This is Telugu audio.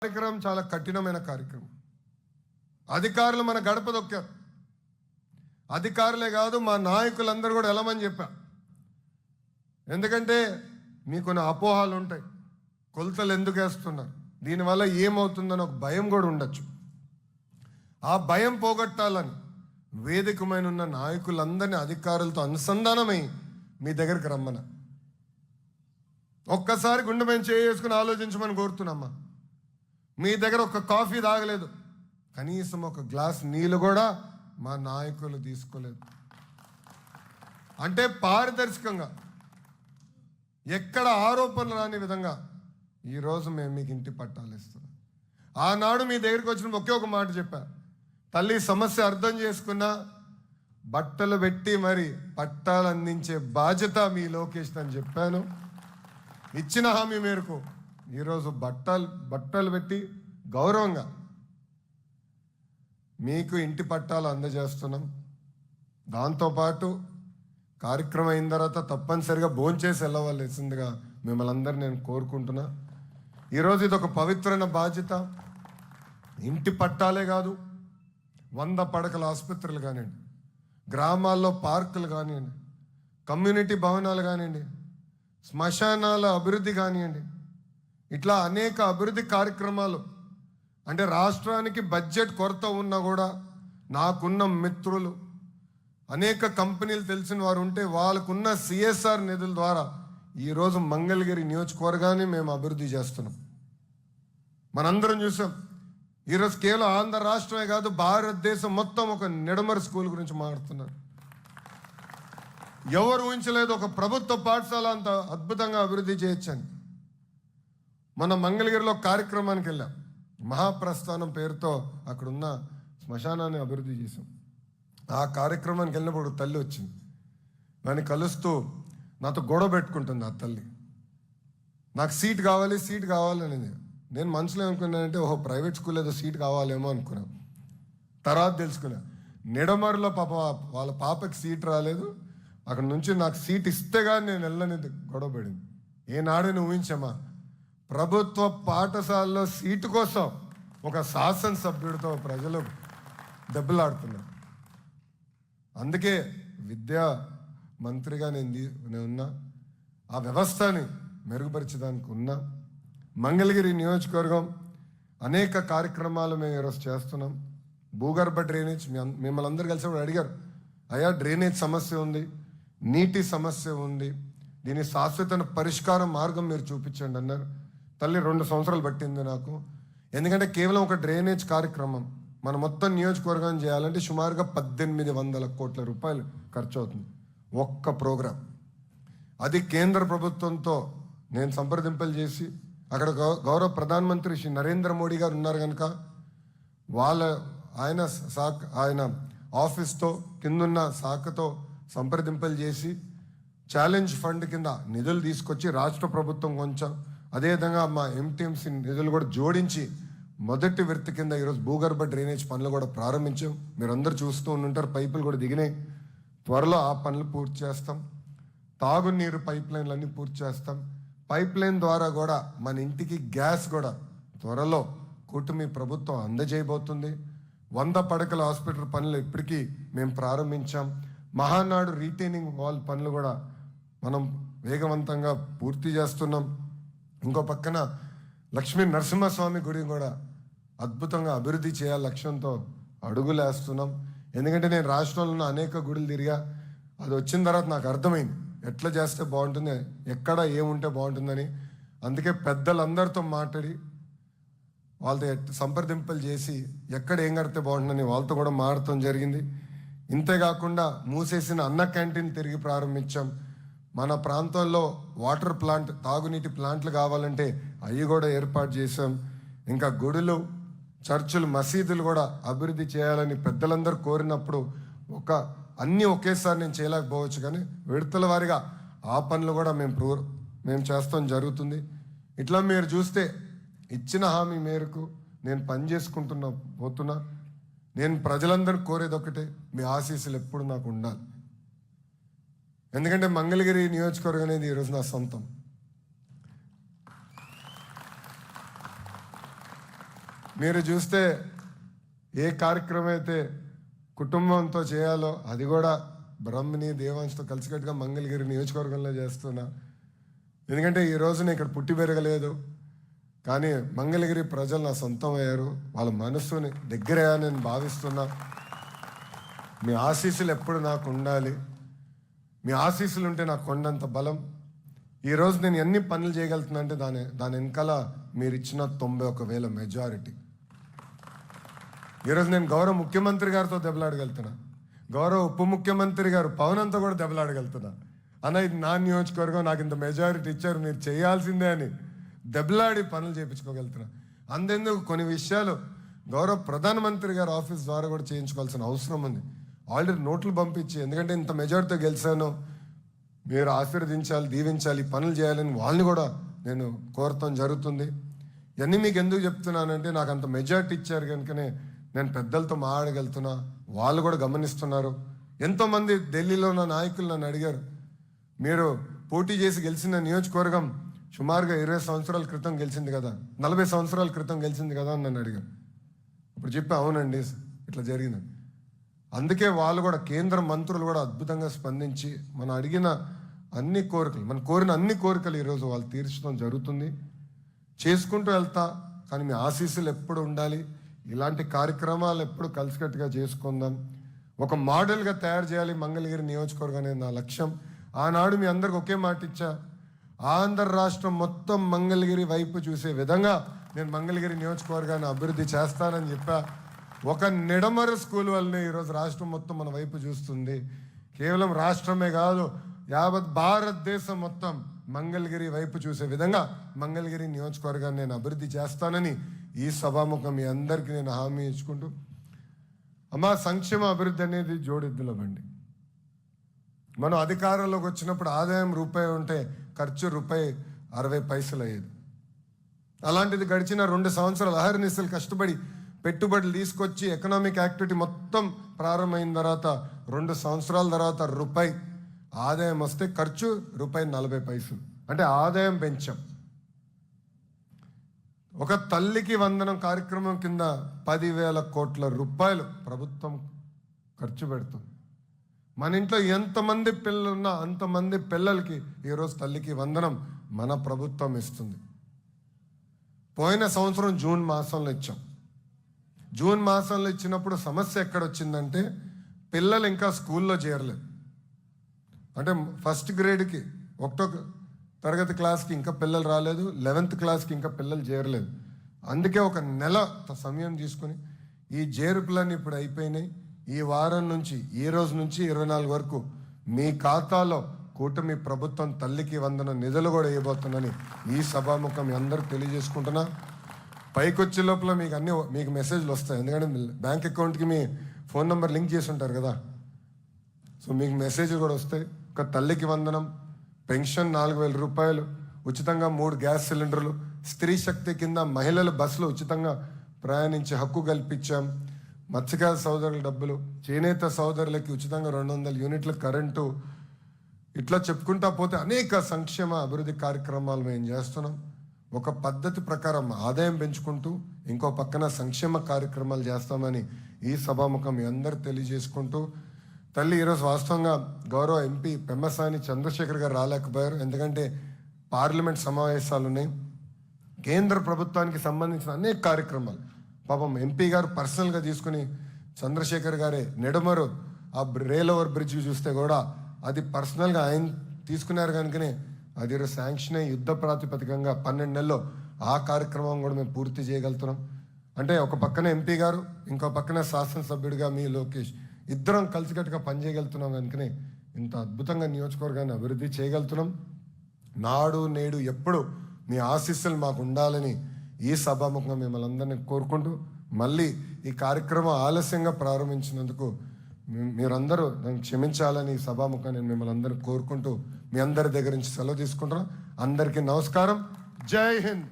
కార్యక్రమం చాలా కఠినమైన కార్యక్రమం. అధికారులు మన గడప దొక్కారు. అధికారులే కాదు, మా నాయకులందరూ కూడా వెళ్ళమని చెప్పా. ఎందుకంటే మీకు కొన్ని అపోహాలు ఉంటాయి, కొలతలు ఎందుకు వేస్తున్నారు, దీనివల్ల ఏమవుతుందని ఒక భయం కూడా ఉండొచ్చు. ఆ భయం పోగొట్టాలని వేదికమైన ఉన్న నాయకులందరినీ అధికారులతో అనుసంధానమై మీ దగ్గరికి రమ్మన. ఒక్కసారి గుండె మేము చేసుకుని ఆలోచించమని కోరుతున్నామ్మా. మీ దగ్గర ఒక కాఫీ తాగలేదు, కనీసం ఒక గ్లాస్ నీళ్ళు కూడా మా నాయకులు తీసుకోలేదు. అంటే పారదర్శకంగా ఎక్కడ ఆరోపణలు రాని విధంగా ఈరోజు మేము మీకు ఇంటి పట్టాలు ఇస్తున్నాం. ఆనాడు మీ దగ్గరికి వచ్చిన ఒకే ఒక మాట చెప్పా, తల్లి సమస్య అర్థం చేసుకున్నా బట్టలు పెట్టి మరి పట్టాలు అందించే బాధ్యత మీ లోకేష్ అని చెప్పాను. ఇచ్చిన హామీ మేరకు ఈరోజు బట్టలు పెట్టి గౌరవంగా మీకు ఇంటి పట్టాలు అందజేస్తున్నాం. దాంతోపాటు కార్యక్రమం అయిన తర్వాత తప్పనిసరిగా భోంచేసి వెళ్ళవలసిందిగా మిమ్మల్ని అందరినీ నేను కోరుకుంటున్నా. ఈరోజు ఇది ఒక పవిత్రమైన బాధ్యత. ఇంటి పట్టాలే కాదు, 100 పడకల ఆసుపత్రులు కానివ్వండి, గ్రామాల్లో పార్కులు కానివ్వండి, కమ్యూనిటీ భవనాలు కానివ్వండి, శ్మశానాల అభివృద్ధి కానివ్వండి, ఇట్లా అనేక అభివృద్ధి కార్యక్రమాలు. అంటే రాష్ట్రానికి బడ్జెట్ కొరత ఉన్నా కూడా నాకున్న మిత్రులు, అనేక కంపెనీలు తెలిసిన వారు ఉంటే వాళ్ళకున్న సిఎస్ఆర్ నిధుల ద్వారా ఈరోజు మంగళగిరి నియోజకవర్గాన్ని మేము అభివృద్ధి చేస్తున్నాం. మనందరం చూసాం. ఈరోజు కేవలం ఆంధ్ర రాష్ట్రమే కాదు, భారతదేశం మొత్తం ఒక నిడమర స్కూల్ గురించి మాట్లాడుతున్నారు. ఎవరు ఊహించలేదు ఒక ప్రభుత్వ పాఠశాల అంత అద్భుతంగా అభివృద్ధి చేయొచ్చని. మన మంగళగిరిలో కార్యక్రమానికి వెళ్ళాం, మహాప్రస్థానం పేరుతో అక్కడున్న శ్మశానాన్ని అభివృద్ధి చేశాం. ఆ కార్యక్రమానికి వెళ్ళినప్పుడు తల్లి వచ్చింది, దాన్ని కలుస్తూ నాతో గొడవ పెట్టుకుంటుంది. ఆ తల్లి నాకు సీట్ కావాలి అనేది. నేను మనసులో అనుకున్నానంటే ఓహో ప్రైవేట్ స్కూల్ ఏదో సీట్ కావాలేమో అనుకున్నాను. తర్వాత తెలుసుకున్నా, నిడమరులో వాళ్ళ పాపకి సీట్ రాలేదు, అక్కడ నుంచి నాకు సీట్ ఇస్తే కానీ నేను వెళ్ళనేది గొడవ పడింది. ఏనాడని ఊహించమ్మా, ప్రభుత్వ పాఠశాలలో సీటు కోసం ఒక శాసనసభ్యుడితో ప్రజలు దెబ్బలాడుతున్నారు. అందుకే విద్యా మంత్రిగా నేను ఉన్నా, ఆ వ్యవస్థని మెరుగుపరిచడానికి ఉన్నా. మంగళగిరి నియోజకవర్గం అనేక కార్యక్రమాలు మేము ఈరోజు చేస్తున్నాం. భూగర్భ డ్రైనేజ్ మిమ్మల్ని అందరూ కలిసి అడిగారు, అయ్యా డ్రైనేజ్ సమస్య ఉంది, నీటి సమస్య ఉంది, దీని శాశ్వత పరిష్కారం మార్గం మీరు చూపించండి అన్నారు. తల్లి 2 సంవత్సరాలు పట్టింది నాకు. ఎందుకంటే కేవలం ఒక డ్రైనేజ్ కార్యక్రమం మన మొత్తం నియోజకవర్గం చేయాలంటే సుమారుగా 1800 కోట్ల రూపాయలు ఖర్చు అవుతుంది ఒక్క ప్రోగ్రాం. అది కేంద్ర ప్రభుత్వంతో నేను సంప్రదింపులు చేసి, అక్కడ గౌరవ ప్రధానమంత్రి శ్రీ నరేంద్ర మోడీ గారు ఉన్నారు కనుక ఆయన ఆఫీస్తో కిందున్న శాఖతో సంప్రదింపులు చేసి ఛాలెంజ్ ఫండ్ కింద నిధులు తీసుకొచ్చి రాష్ట్ర ప్రభుత్వం కొంచెం, అదేవిధంగా మా ఎంటీఎంసీ నిధులు కూడా జోడించి మొదటి విడత కింద ఈరోజు భూగర్భ డ్రైనేజ్ పనులు కూడా ప్రారంభించాం. మీరు అందరూ చూస్తూ ఉంటారు, పైపులు కూడా దిగినాయి. త్వరలో ఆ పనులు పూర్తి చేస్తాం. తాగునీరు పైప్ లైన్లన్నీ పూర్తి చేస్తాం. పైప్ లైన్ ద్వారా కూడా మన ఇంటికి గ్యాస్ కూడా త్వరలో కూటమి ప్రభుత్వం అందజేయబోతుంది. 100 పడకల హాస్పిటల్ పనులు ఇప్పటికీ మేము ప్రారంభించాం. మహానాడు రీటైనింగ్ వాల్ పనులు కూడా మనం వేగవంతంగా పూర్తి చేస్తున్నాం. ఇంకో పక్కన లక్ష్మీ నరసింహస్వామి గుడి కూడా అద్భుతంగా అభివృద్ధి చేయాలి లక్ష్యంతో అడుగులేస్తున్నాం. ఎందుకంటే నేను రాష్ట్రంలో ఉన్న అనేక గుడులు తిరిగా, అది వచ్చిన తర్వాత నాకు అర్థమైంది ఎట్లా చేస్తే బాగుంటుంది, ఎక్కడ ఏముంటే బాగుంటుందని. అందుకే పెద్దలందరితో మాట్లాడి వాళ్ళతో సంప్రదింపులు చేసి ఎక్కడ ఏం కడితే బాగుంటుందని వాళ్ళతో కూడా మాట్లాడటం జరిగింది. ఇంతేకాకుండా మూసేసిన అన్న క్యాంటీన్ తిరిగి ప్రారంభించాం. మన ప్రాంతంలో వాటర్ ప్లాంట్, తాగునీటి ప్లాంట్లు కావాలంటే అవి కూడా ఏర్పాటు చేసాం. ఇంకా గుడులు, చర్చిలు, మసీదులు కూడా అభివృద్ధి చేయాలని పెద్దలందరూ కోరినప్పుడు అన్నీ ఒకేసారి నేను చేయలేకపోవచ్చు, కానీ విడతల వారిగా ఆ పనులు కూడా మేము చేస్తాం జరుగుతుంది. ఇట్లా మీరు చూస్తే ఇచ్చిన హామీ మేరకు నేను పని పోతున్నా. నేను ప్రజలందరూ కోరేది ఒకటే, మీ ఆశీస్సులు ఎప్పుడు నాకు ఉండాలి. ఎందుకంటే మంగళగిరి నియోజకవర్గం అనేది 2 నిమిషాలు. ఈరోజు నా సొంతం. మీరు చూస్తే ఏ కార్యక్రమం అయితే కుటుంబంతో చేయాలో అది కూడా బ్రహ్మని దేవాంశతో కలిసికట్టుగా మంగళగిరి నియోజకవర్గంలో చేస్తున్నా. ఎందుకంటే ఈ రోజున ఇక్కడ పుట్టి పెరగలేదు, కానీ మంగళగిరి ప్రజలు నా సొంతం అయ్యారు, వాళ్ళ మనస్సుని దగ్గరయ్యా నేను భావిస్తున్నా. మీ ఆశీస్సులు ఎప్పుడు నాకు ఉండాలి, మీ ఆశీస్సులు ఉంటే నాకు కొండంత బలం. ఈరోజు నేను ఎన్ని పనులు చేయగలుగుతున్నా అంటే దాని వెనకాల మీరు ఇచ్చిన 91,000 మెజారిటీ. ఈరోజు నేను గౌరవ ముఖ్యమంత్రి గారితో దెబ్బలాడగలుగుతున్నా, గౌరవ ఉప ముఖ్యమంత్రి గారు పవనంతో కూడా దెబ్బలాడగలుగుతున్నా. అన్న ఇది నా నియోజకవర్గం, నాకు ఇంత మెజారిటీ ఇచ్చారు, మీరు చేయాల్సిందే అని దెబ్బలాడి పనులు చేయించుకోగలుగుతున్నా. అంతెందుకు కొన్ని విషయాలు గౌరవ ప్రధానమంత్రి గారి ఆఫీస్ ద్వారా కూడా చేయించుకోవాల్సిన అవసరం ఉంది. ఆల్రెడీ నోట్లు పంపించి, ఎందుకంటే ఇంత మెజారిటీతో గెలిచాను, మీరు ఆశీర్వదించాలి, దీవించాలి, పనులు చేయాలని వాళ్ళని కూడా నేను కోరటం జరుగుతుంది. ఇవన్నీ మీకు ఎందుకు చెప్తున్నానంటే నాకు అంత మెజారిటీ ఇచ్చారు కనుకనే నేను పెద్దలతో మాట్లాడగలుగుతున్నా, వాళ్ళు కూడా గమనిస్తున్నారు. ఎంతోమంది ఢిల్లీలో ఉన్న నాయకులు నన్ను అడిగారు, మీరు పోటీ చేసి గెలిచిన నియోజకవర్గం సుమారుగా 20 సంవత్సరాల క్రితం గెలిచింది కదా, 40 సంవత్సరాల క్రితం గెలిచింది కదా అని నన్ను అడిగారు. ఇప్పుడు చెప్పి అవునండి ఇట్లా జరిగింది. అందుకే వాళ్ళు కూడా కేంద్ర మంత్రులు కూడా అద్భుతంగా స్పందించి మనం అడిగిన అన్ని కోరికలు, మనం కోరిన అన్ని కోరికలు ఈరోజు వాళ్ళు తీర్చడం జరుగుతుంది. చేసుకుంటూ వెళ్తా, కానీ మీ ఆశీస్సులు ఎప్పుడు ఉండాలి. ఇలాంటి కార్యక్రమాలు ఎప్పుడు కలిసికట్టుగా చేసుకుందాం, ఒక మోడల్గా తయారు చేయాలి మంగళగిరి నియోజకవర్గం అనేది నా లక్ష్యం. ఆనాడు మీ అందరికి ఒకే మాట ఇచ్చా, ఆంధ్ర రాష్ట్రం మొత్తం మంగళగిరి వైపు చూసే విధంగా నేను మంగళగిరి నియోజకవర్గాన్ని అభివృద్ధి చేస్తానని చెప్పా. ఒక నిడమర స్కూల్ వల్లనే ఈరోజు రాష్ట్రం మొత్తం మన వైపు చూస్తుంది. కేవలం రాష్ట్రమే కాదు, యావత్ భారతదేశం మొత్తం మంగళగిరి వైపు చూసే విధంగా మంగళగిరి నియోజకవర్గాన్ని నేను అభివృద్ధి చేస్తానని ఈ సభాముఖం మీ అందరికీ నేను హామీ ఇచ్చుకుంటూ, అమ్మా సంక్షేమ అభివృద్ధి అనేది జోడెద్దుల బండి. మనం అధికారంలోకి వచ్చినప్పుడు ఆదాయం రూపాయి ఉంటే ఖర్చు ₹60 అయ్యేది. అలాంటిది గడిచిన 2 సంవత్సరాలు అహర్నిశలు కష్టపడి పెట్టుబడులు తీసుకొచ్చి ఎకనామిక్ యాక్టివిటీ మొత్తం ప్రారంభమైన తర్వాత 2 సంవత్సరాల తర్వాత రూపాయి ఆదాయం వస్తే ఖర్చు ₹40. అంటే ఆదాయం పెంచాం. ఒక తల్లికి వందనం కార్యక్రమం కింద 10,000 కోట్ల రూపాయలు ప్రభుత్వం ఖర్చు పెడుతుంది. మన ఇంట్లో ఎంతమంది పిల్లలున్నా అంతమంది పిల్లలకి ఈరోజు తల్లికి వందనం మన ప్రభుత్వం ఇస్తుంది. పోయిన సంవత్సరం జూన్ మాసంలో ఇచ్చాం. జూన్ మాసంలో ఇచ్చినప్పుడు సమస్య ఎక్కడొచ్చిందంటే పిల్లలు ఇంకా స్కూల్లో చేరలేదు. అంటే ఫస్ట్ గ్రేడ్కి 1వ తరగతి క్లాస్కి ఇంకా పిల్లలు రాలేదు, 11th క్లాస్కి ఇంకా పిల్లలు చేరలేదు. అందుకే ఒక నెల సమయం తీసుకుని ఈ చేర్పులన్నీ ఇప్పుడు అయిపోయినాయి. ఈ వారం నుంచి, ఈ రోజు నుంచి 24 వరకు మీ ఖాతాలో కూటమి ప్రభుత్వం తల్లికి వందన నిధులు కూడా ఇవ్వబోతుందని ఈ సభాముఖం మీ అందరూ తెలియజేసుకుంటున్నా. పైకి వచ్చే లోపల మీకు మెసేజ్లు వస్తాయి, ఎందుకంటే బ్యాంక్ అకౌంట్కి మీ ఫోన్ నెంబర్ లింక్ చేసి ఉంటారు కదా, సో మీకు మెసేజ్లు కూడా వస్తాయి. ఒక తల్లికి వందనం, పెన్షన్ 4,000 రూపాయలు, ఉచితంగా 3 గ్యాస్ సిలిండర్లు, స్త్రీ శక్తి కింద మహిళలు బస్సులు ఉచితంగా ప్రయాణించే హక్కు కల్పించాం. మత్స్యకార సోదరుల డబ్బులు, చేనేత సోదరులకి ఉచితంగా 200 యూనిట్ల కరెంటు, ఇట్లా చెప్పుకుంటా పోతే అనేక సంక్షేమ అభివృద్ధి కార్యక్రమాలు మేము చేస్తున్నాం. ఒక పద్ధతి ప్రకారం ఆదాయం పెంచుకుంటూ ఇంకో పక్కన సంక్షేమ కార్యక్రమాలు చేస్తామని ఈ సభాముఖం మీ అందరూ తెలియజేసుకుంటూ, తల్లి ఈరోజు వాస్తవంగా గౌరవ ఎంపీ పెమ్మసాని చంద్రశేఖర్ గారు రాలేకపోయారు, ఎందుకంటే పార్లమెంట్ సమావేశాలు ఉన్నాయి. కేంద్ర ప్రభుత్వానికి సంబంధించిన అనేక కార్యక్రమాలు పాపం ఎంపీ గారు పర్సనల్గా తీసుకుని, చంద్రశేఖర్ గారే నెడమరు ఆ రైల్ ఓవర్ బ్రిడ్జ్ చూస్తే కూడా అది పర్సనల్గా ఆయన తీసుకున్నారు కనుకనే అది శాంక్షన్ అయ్యి యుద్ధ ప్రాతిపదికంగా 12 నెలల్లో ఆ కార్యక్రమం కూడా మేము పూర్తి చేయగలుగుతున్నాం. అంటే ఒక పక్కన ఎంపీ గారు, ఇంకో పక్కన శాసనసభ్యుడిగా మీ లోకేష్, ఇద్దరం కలిసికట్టుగా పనిచేయగలుగుతున్నాం కనుకనే ఇంత అద్భుతంగా నియోజకవర్గాన్ని అభివృద్ధి చేయగలుగుతున్నాం. నాడు నేడు ఎప్పుడు మీ ఆశీస్సులు మాకు ఉండాలని ఈ సభాముఖంగా మిమ్మల్ని అందరినీ కోరుకుంటూ, మళ్ళీ ఈ కార్యక్రమం ఆలస్యంగా ప్రారంభించినందుకు మీరందరూ నన్ను క్షమించాలని ఈ సభాముఖంగా నేను మిమ్మల్ని అందరినీ కోరుకుంటూ మీ అందరి దగ్గర నుంచి సెలవు తీసుకుంటున్నాను. అందరికీ నమస్కారం. జై హింద్.